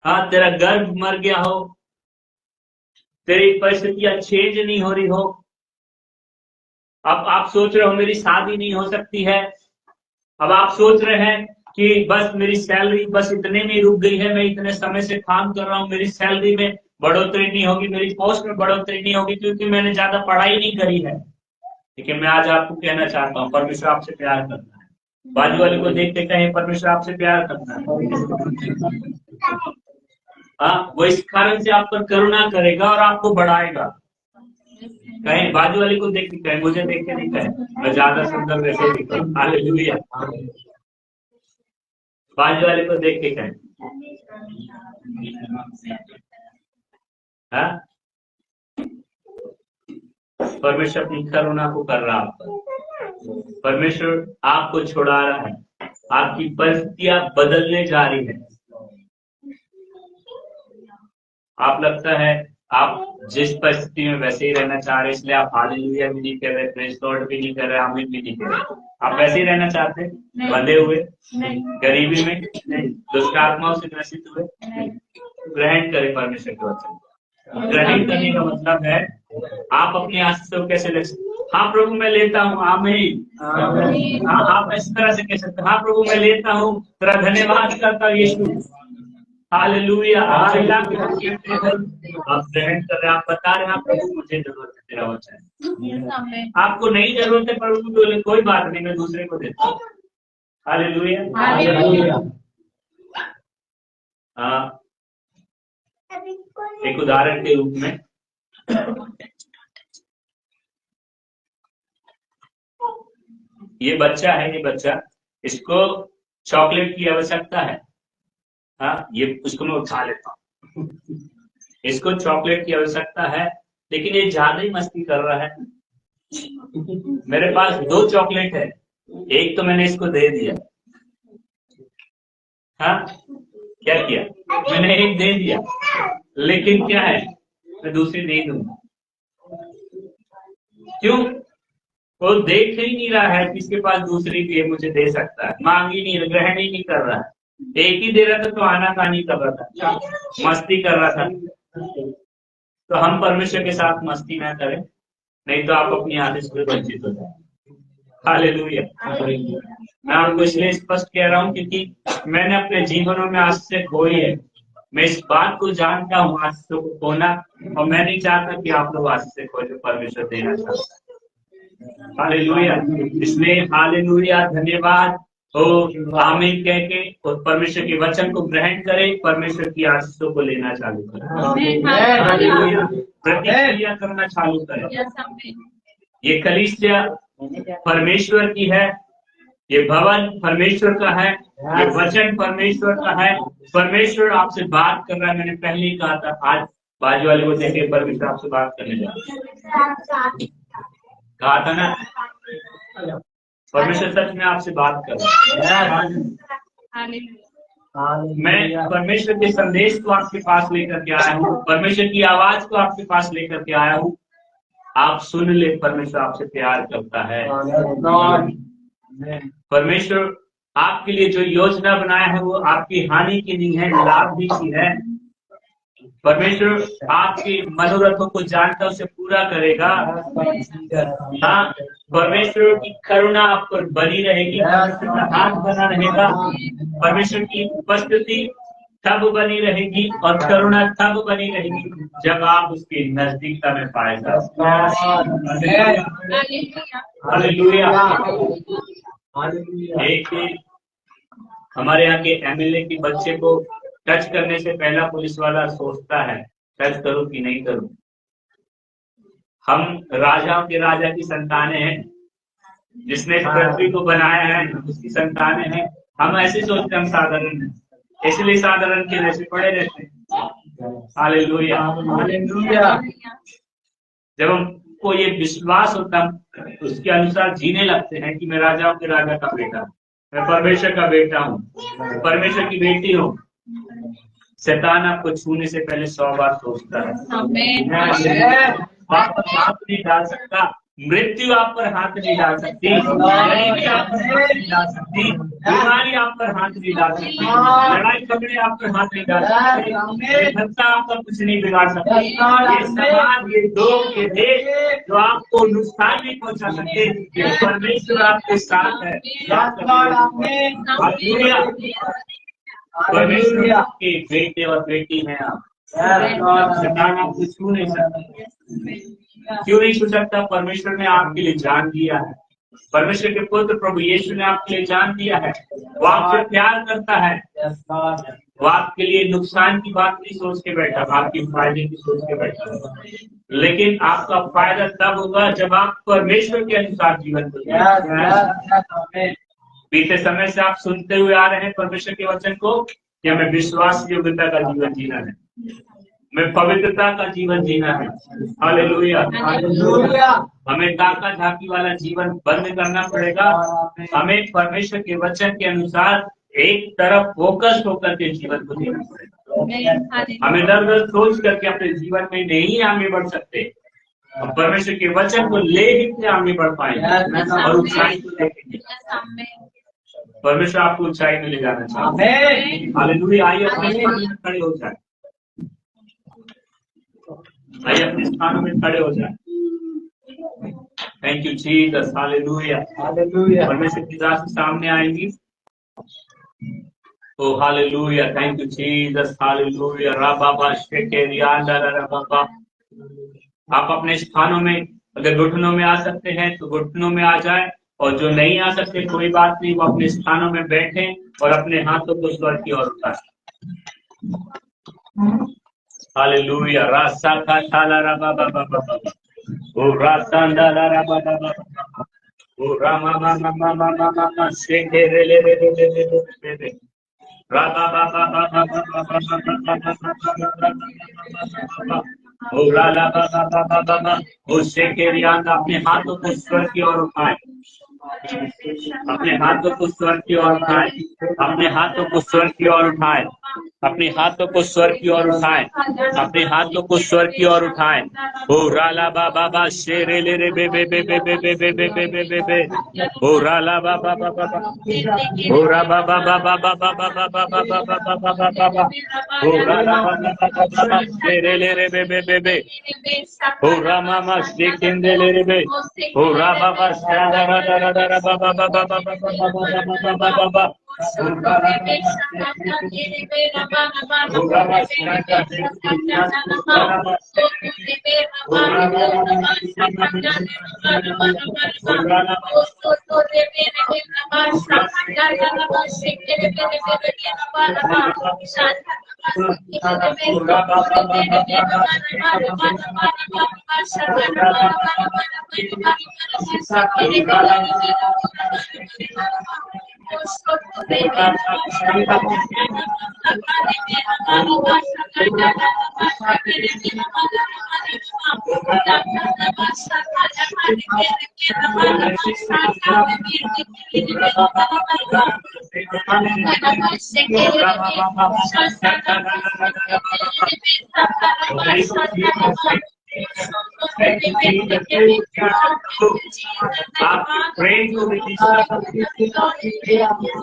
हाँ तेरा गर्भ मर गया हो, तेरी परिस्थितियां चेंज नहीं हो रही हो, अब आप सोच रहे हो मेरी शादी नहीं हो सकती है, अब आप सोच रहे हैं कि बस मेरी सैलरी बस इतने में रुक गई है, मैं इतने समय से काम कर रहा हूँ, मेरी सैलरी में बढ़ोतरी नहीं होगी, मेरी पोस्ट में बढ़ोतरी नहीं होगी क्योंकि मैंने ज्यादा पढ़ाई नहीं करी है। लेकिन मैं आज आपको कहना चाहता हूँ परमेश्वर आपसे प्यार करता है। बाजू वाले को देख के कहें परमेश्वर आपसे प्यार करता है। हाँ, वो इस कारण से आप पर करुणा करेगा और आपको बढ़ाएगा। कहीं बाजू वाले को देख के कहें, मुझे देख के नहीं कहें मैं ज्यादा सुंदर वैसे दिखता हूं। हालेलुया। बाजू वाले को देख के कहें। हाँ, परमेश्वर अपनी करुणा को कर रहा आप पर। परमेश्वर आपको छुड़ा रहा है। आपकी परिस्थितियां बदलने जा रही है। आप लगता है आप जिस परिस्थिति में वैसे ही रहना चाह रहे, इसलिए आप हालेलुया भी नहीं कर रहे, प्रेज लॉर्ड भी नहीं कर रहे, आमीन भी नहीं कर रहे। आप वैसे ही रहना चाहते हैं, बंधे हुए, गरीबी में, दुष्ट आत्माओं से ग्रसित हुए। ग्रहण करें परमेश्वर के वचन। ग्रहण करने का मतलब है आप अपने आशीष को कैसे ले सकते। हाँ प्रभु मैं लेता हूँ, आमीन। हाँ, आप इस तरह से कह सकते। हाँ प्रभु मैं लेता हूँ, तेरा धन्यवाद करता हूँ यीशु। हालेलुया। आप ग्रहण कर रहे हैं, आप बता रहे हैं प्रभु मुझे जरूरत है तेरा वचन। आपको नहीं जरूरत है प्रभु बोले कोई बात नहीं, मैं दूसरे को देता हूँ। हालेलुया। हाँ, एक उदाहरण के रूप में ये बच्चा है, ये बच्चा, इसको चॉकलेट की आवश्यकता है। हाँ, ये उसको मैं उठा लेता हूँ। इसको चॉकलेट की आवश्यकता है, लेकिन ये ज्यादा ही मस्ती कर रहा है। मेरे पास 2 चॉकलेट है, एक तो मैंने इसको दे दिया। हाँ, क्या किया मैंने, एक दे दिया, लेकिन क्या है मैं दूसरी नहीं दूंगा। क्यों? वो देख ही नहीं रहा है कि इसके पास दूसरी भी है, मुझे दे सकता है। मांग ही नहीं, ग्रहण ही नहीं कर रहा है। एक ही दे रहा था तो आनाकानी कर रहा था, मस्ती कर रहा था। तो हम परमेश्वर के साथ मस्ती ना करें, नहीं तो आप अपनी आशीष से वंचित हो जाए। हालेलुया। मैं आपको इसलिए स्पष्ट कह रहा हूँ क्योंकि मैंने अपने जीवनों में आशीष से खोई है। मैं इस बात को जानता हूँ आशीषों को खोना, और मैं नहीं चाहता कि आप लोग आशीष से खोए जो परमेश्वर देना चाहता है। हालेलुया। इसलिए हालेलुया, धन्यवाद हो, आमीन कह के और परमेश्वर के वचन को ग्रहण करें, परमेश्वर की आशीषों को लेना चालू करें। प्रतिक्रिया करना चालू करें। ये कलीसिया परमेश्वर की है, ये भवन परमेश्वर का है, ये वचन परमेश्वर का है। परमेश्वर आपसे बात कर रहा है। मैंने पहले ही कहा था, आज बाजू वाले को देखे परमेश्वर आपसे बात करने जा रहा है। कहा था ना, परमेश्वर सच में आपसे बात कर रहा है। मैं परमेश्वर के संदेश को आपके पास लेकर के आया हूँ, परमेश्वर की आवाज को आपके पास लेकर के आया हूँ। आप सुन ले, परमेश्वर आपसे प्यार करता है। परमेश्वर आपके लिए जो योजना बनाया है वो आपकी हानि की नहीं है, लाभ भी की है। परमेश्वर आपके मनोरथों को जानकर उसे पूरा करेगा। हाँ, परमेश्वर की करुणा आप पर बनी रहेगी, हाथ बना रहेगा। परमेश्वर की उपस्थिति तब बनी रहेगी और करुणा तब बनी रहेगी जब आप उसकी नजदीकता में पाए जाते। हालेलुया। एक हमारे यहाँ के एमएलए के बच्चे को टच करने से पहला पुलिस वाला सोचता है टच करूं कि नहीं करूं। हम राजाओं के राजा की संतानें हैं, जिसने पृथ्वी को बनाया है उसकी संतानें हैं। हम ऐसे सोचते हम साधारण हैं, इसलिए साधारण के जैसे पड़े रहते हैं। Hallelujah, hallelujah. जब हमको ये विश्वास होता है उसके अनुसार जीने लगते हैं कि मैं राजाओं के राजा का बेटा हूँ, मैं परमेश्वर का बेटा हूँ, परमेश्वर की बेटी हूँ। शैतान आपको छूने से पहले 100 बार सोचता है। आप पर हाथ नहीं डाल सकता, मृत्यु आप पर हाथ नहीं डाल सकती, गरीबी आप पर हाथ नहीं डाल सकती, बीमारी आप पर हाथ नहीं डाल सकती, लड़ाई झगड़े आप पर हाथ नहीं डाल सकते, धनता आपका कुछ नहीं बिगाड़ सकता। ये समाज, ये लोग, ये देश जो आपको नुकसान नहीं पहुंचा सकते, ये परमेश्वर आपके साथ है। परमेश्वर के बेटे और बेटी हैं आप। शैतान आपको छू नहीं सकता। क्यों नहीं छू सकता? परमेश्वर ने आपके लिए जान दिया है, परमेश्वर के पुत्र प्रभु यीशु ने आपके लिए जान दिया है। वो आपसे प्यार करता है। वो आपके लिए नुकसान की बात नहीं सोच के बैठा, आपकी फायदे की सोच के बैठा। लेकिन आपका फायदा तब होगा जब आप परमेश्वर के अनुसार जीवन को बीते समय से आप सुनते हुए आ रहे हैं परमेश्वर के वचन को कि हमें विश्वास योग्यता का जीवन जीना है, हमें पवित्रता का जीवन जीना है। हालेलुया, हमें ताका झाकी वाला जीवन बंद करना पड़ेगा। हमें परमेश्वर के वचन के अनुसार एक तरफ फोकस होकर के जीवन को जीना पड़ेगा। हमें दर दर सोच करके अपने जीवन में नहीं आगे बढ़ सकते। हम परमेश्वर के वचन को ले ही आगे बढ़ पाएंगे और ऊंचाई को देखेंगे। परमेश्वर आपको ऊंचाई में ले जाना चाहते हैं। हालेलुया, आइए अपने स्थान में खड़े हो जाए, आइए अपने स्थानों में खड़े हो जाए। Thank you Jesus, hallelujah, hallelujah. परमेश्वर की दास सामने आएंगी। Oh hallelujah, thank you Jesus, hallelujah. राबाबा शेकेरियाना राबाबा। आप अपने स्थानों में अगर घुटनों में आ सकते हैं तो घुटनों में आ जाए, और जो नहीं आ सकते कोई बात नहीं, वो अपने स्थानों में बैठें और अपने हाथों को स्वर्ग की ओर उठाएं। हालेलुया, रासा का शाला राबा बाबा बाबा, ओ रासा डाला राबा बाबा, ओ रामा मामा मामा मामा शेखे रे ले रे रे रे रे रे राबा बाबा बाबा बाबा, ओ राला बाबा बाबा बाबा, ओ शेखे रियान। अपने हाथों को स्वर्ग की ओर उठाएं, अपने हाथों को स्वर्ग की ओर उठाएं, अपने हाथों को स्वर्ग की ओर उठाएं, अपने हाथों को स्वर्ग की ओर उठाएं, अपने हाथों को स्वर्ग की ओर उठाएं। ओ राला बाबा बा शेरे ले रे बे बे बे बे बे बे बे बे बे बे बे, ओ राला बाबा बाबा बाबा, ओ राबा बाबा बाबा बाबा बाबा बाबा बाबा बाबा, ओ राला बाबा बाबा शेरे ले रे बे बे बे बे, ओ रामा मा शेकेंदे ले रे बे, ओ राबा बा शारा रा रा रा बाबा बाबा बाबा बाबा बाबा बाबा,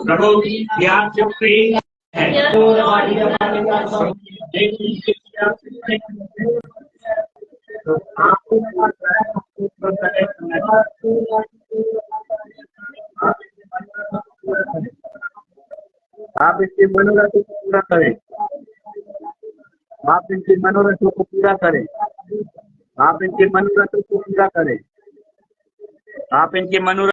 प्रभु ये आप जो प्रेम है आप इसके मनोरथों को पूरा करें, आप इनके मनोरथों को पूरा करें, आप इनके मनोरथों को पूरा करें, आप इनके मनोरथ